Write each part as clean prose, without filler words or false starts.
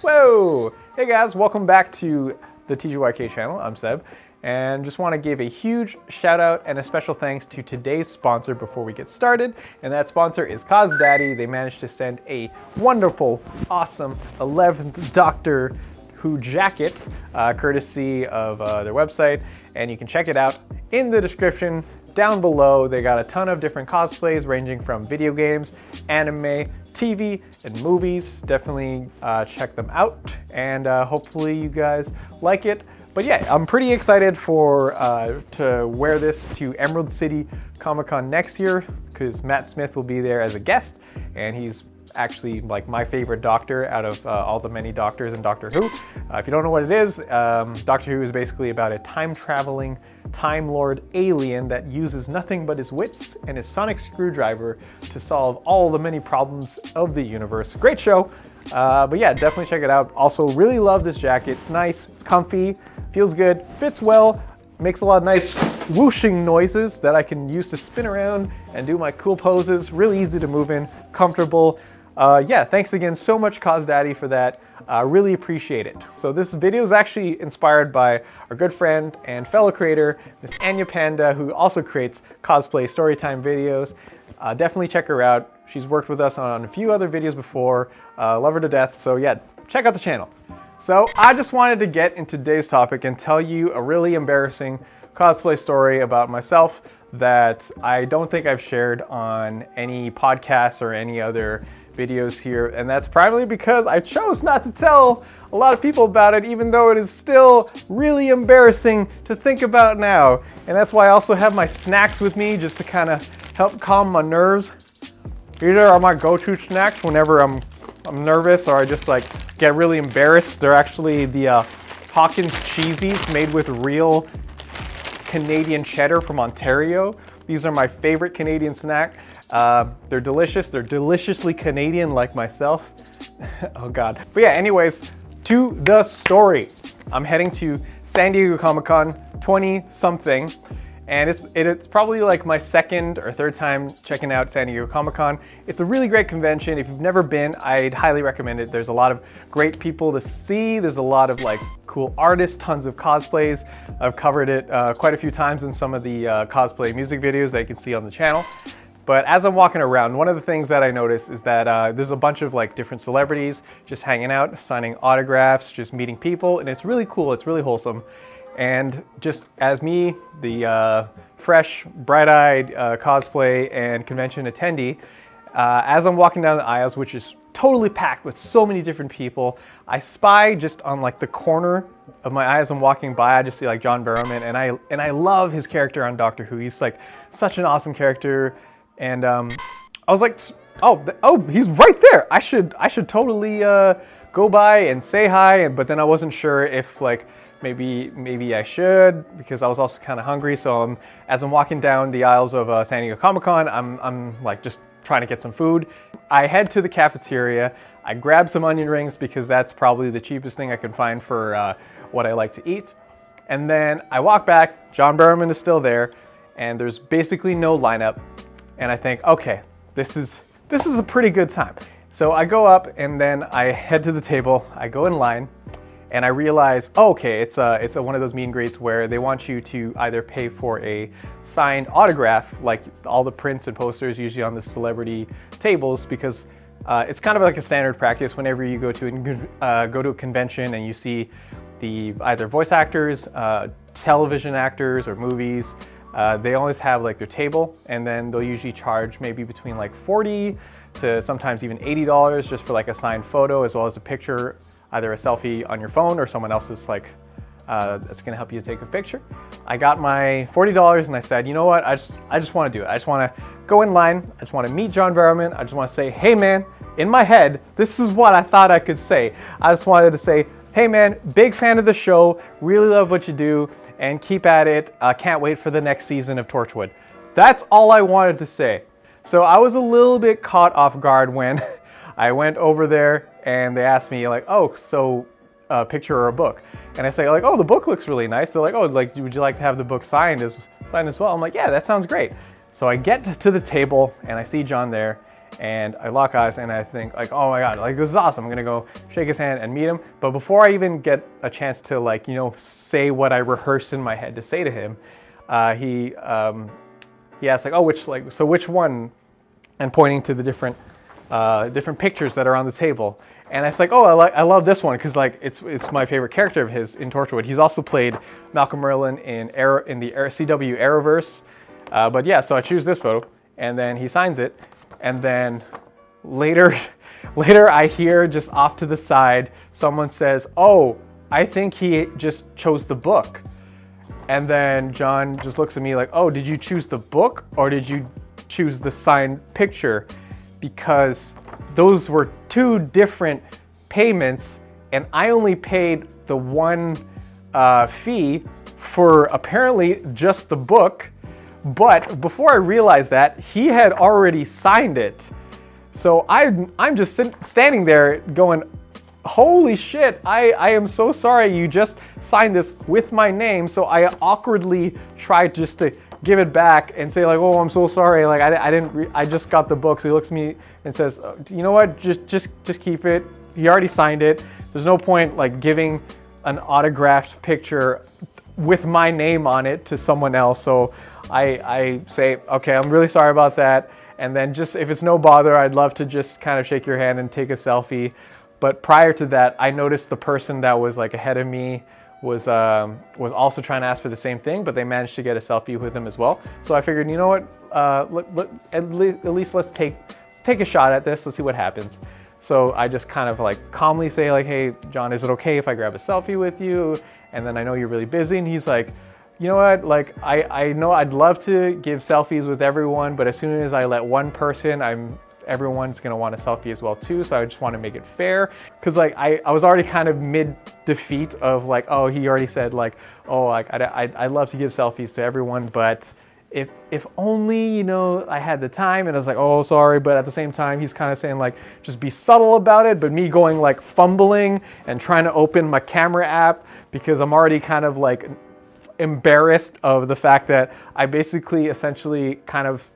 Whoa! Hey guys, welcome back to the TGYK channel. I'm Seb, and just want to give a huge shout out and a special thanks to today's sponsor before we get started, and that sponsor is Cosdaddy. They managed to send a wonderful, awesome 11th Doctor Who jacket, courtesy of their website, and you can check it out in the description down below. They got a ton of different cosplays ranging from video games, anime, TV, and movies. Definitely check them out, and hopefully you guys like it. But yeah, I'm pretty excited for to wear this to Emerald City Comic-Con next year because Matt Smith will be there as a guest, and he's actually like my favorite Doctor out of all the many Doctors in Doctor Who. If you don't know what it is, Doctor Who is basically about a time-traveling Time Lord alien that uses nothing but his wits and his sonic screwdriver to solve all the many problems of the universe. Great show, but yeah, definitely check it out. Also, really love this jacket. It's nice, it's comfy, feels good, fits well, makes a lot of nice whooshing noises that I can use to spin around and do my cool poses. Really easy to move in, comfortable. Yeah, thanks again so much, Cosdaddy, for that. Really appreciate it. So this video is actually inspired by our good friend and fellow creator, Miss Anya Panda, who also creates cosplay Storytime videos. Definitely check her out. She's worked with us on a few other videos before. Love her to death. So yeah, check out the channel. So I just wanted to get into today's topic and tell you a really embarrassing cosplay story about myself that I don't think I've shared on any podcasts or any other videos here, and that's primarily because I chose not to tell a lot of people about it, even though it is still really embarrassing to think about now. And that's why I also have my snacks with me, just to kind of help calm my nerves. These are my go-to snacks whenever I'm nervous or I just like get really embarrassed. They're actually the Hawkins Cheesies made with real Canadian cheddar from Ontario. These are my favorite Canadian snack. They're delicious. They're deliciously Canadian like myself. Oh God. But yeah, anyways, to the story. I'm heading to San Diego Comic-Con 20-something, and it's probably like my second or third time checking out San Diego Comic-Con. It's a really great convention. If you've never been, I'd highly recommend it. There's a lot of great people to see. There's a lot of like cool artists, tons of cosplays. I've covered it quite a few times in some of the cosplay music videos that you can see on the channel. But as I'm walking around, one of the things that I noticed is that there's a bunch of like different celebrities just hanging out, signing autographs, just meeting people, and it's really cool. It's really wholesome. And just as me, the fresh, bright-eyed cosplay and convention attendee, as I'm walking down the aisles, which is totally packed with so many different people, I spy just on like the corner of my eye as I'm walking by, I just see like John Barrowman, and I love his character on Doctor Who. He's like such an awesome character. And I was like, oh, he's right there. I should totally go by and say hi. But then I wasn't sure if like maybe I should, because I was also kind of hungry. So as I'm walking down the aisles of San Diego Comic-Con, I'm like just trying to get some food. I head to the cafeteria. I grab some onion rings because that's probably the cheapest thing I can find for what I like to eat. And then I walk back. John Barrowman is still there, and there's basically no lineup. And I think, okay, this is a pretty good time. So I go up and then I head to the table, I go in line, and I realize, oh, okay, it's one of those meet and greets where they want you to either pay for a signed autograph, like all the prints and posters usually on the celebrity tables, because it's kind of like a standard practice whenever you go to a convention and you see the either voice actors, television actors, or movies. They always have like their table, and then they'll usually charge maybe between like $40 to sometimes even $80 just for like a signed photo, as well as a picture, either a selfie on your phone or someone else's like that's gonna help you take a picture. I got my $40 and I said, you know what, I just want to do it. I just want to go in line. I just want to meet John Barrowman. I just want to say, hey man, in my head, this is what I thought I could say. I just wanted to say, hey man, big fan of the show, really love what you do, and keep at it. Can't wait for the next season of Torchwood. That's all I wanted to say. So I was a little bit caught off guard when I went over there and they asked me like, oh, so a picture or a book? And I say like, oh, the book looks really nice. They're like, oh, like, would you like to have the book signed as well? I'm like, yeah, that sounds great. So I get to the table and I see John there, and I lock eyes and I think like, oh my God, like this is awesome. I'm gonna go shake his hand and meet him. But before I even get a chance to like, you know, say what I rehearsed in my head to say to him, he asked like, oh, which one? And pointing to the different pictures that are on the table. And I was like, oh, I love this one because like it's my favorite character of his in Torchwood. He's also played Malcolm Merlin in the CW Arrowverse. But yeah, so I choose this photo, and then he signs it, and then later I hear just off to the side someone says, oh, I think he just chose the book. And then John just looks at me like, oh, did you choose the book or did you choose the signed picture? Because those were two different payments, and I only paid the one fee for apparently just the book. But before I realized that, he had already signed it. So I'm just standing there going, holy shit, I am so sorry, you just signed this with my name. So I awkwardly tried just to give it back and say like, oh, I'm so sorry, like I just got the book. So he looks at me and says, you know what, just keep it. He already signed it. There's no point like giving an autographed picture with my name on it to someone else. So I say, okay, I'm really sorry about that. And then just, if it's no bother, I'd love to just kind of shake your hand and take a selfie. But prior to that, I noticed the person that was like ahead of me was also trying to ask for the same thing, but they managed to get a selfie with him as well. So I figured, you know what, at least let's take a shot at this. Let's see what happens. So I just kind of like calmly say like, hey, John, is it okay if I grab a selfie with you? And then I know you're really busy. And he's like, you know what, like I know I'd love to give selfies with everyone, but as soon as I let one person, everyone's gonna want a selfie as well too. So I just want to make it fair. Cause like I was already kind of mid defeat of like, oh, he already said like, oh, like I'd love to give selfies to everyone, but if only, you know, I had the time. And I was like, oh, sorry. But at the same time, he's kind of saying like, just be subtle about it. But me going like fumbling and trying to open my camera app because I'm already kind of like embarrassed of the fact that I basically essentially kind of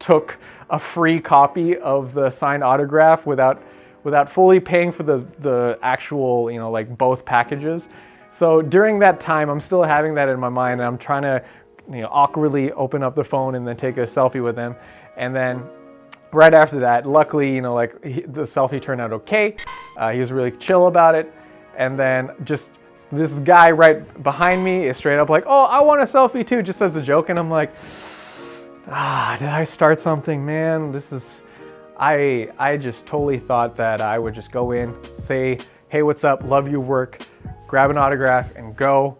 took a free copy of the signed autograph without fully paying for the actual, you know, like both packages. So during that time, I'm still having that in my mind, and I'm trying to, you know, awkwardly open up the phone and then take a selfie with him. And then right after that, luckily, you know, like the selfie turned out okay. He was really chill about it. And then just this guy right behind me is straight up like, oh, I want a selfie too, just as a joke. And I'm like, did I start something, man? I just totally thought that I would just go in, say, hey, what's up? Love your work, grab an autograph and go.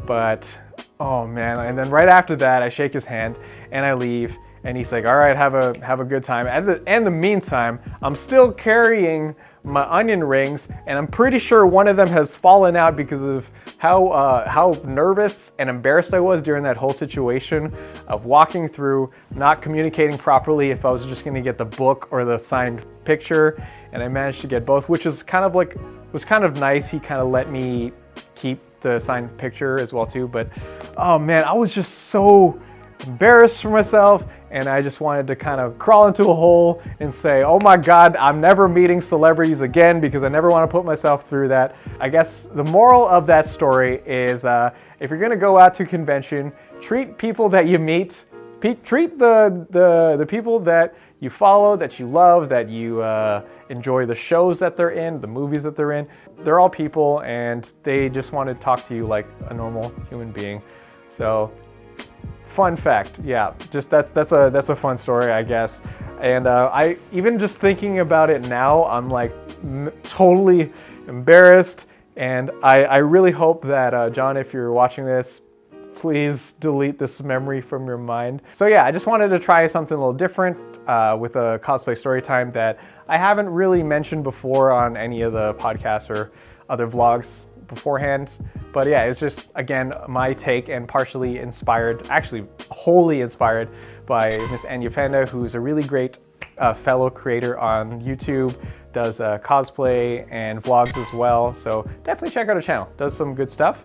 But, oh man. And then right after that, I shake his hand and I leave. And he's like, all right, have a good time. And the meantime, I'm still carrying my onion rings, and I'm pretty sure one of them has fallen out because of how nervous and embarrassed I was during that whole situation of walking through, not communicating properly if I was just gonna get the book or the signed picture. And I managed to get both, which was kind of nice. He kind of let me keep the signed picture as well too. But oh man, I was just so embarrassed for myself, and I just wanted to kind of crawl into a hole and say, oh my God, I'm never meeting celebrities again because I never want to put myself through that. I guess the moral of that story is if you're gonna go out to a convention, treat people that you meet, treat the people that you follow, that you love, that you enjoy the shows that they're in, the movies that they're in. They're all people, and they just want to talk to you like a normal human being. So fun fact, yeah, just that's a fun story, I guess. And I even just thinking about it now, I'm like totally embarrassed. And I really hope that John, if you're watching this, please delete this memory from your mind. So yeah, I just wanted to try something a little different with a cosplay story time that I haven't really mentioned before on any of the podcasts or other vlogs beforehand. But yeah, it's just, again, my take and partially inspired, actually wholly inspired by Miss Anya Panda, who's a really great fellow creator on YouTube, does cosplay and vlogs as well. So definitely check out her channel, does some good stuff.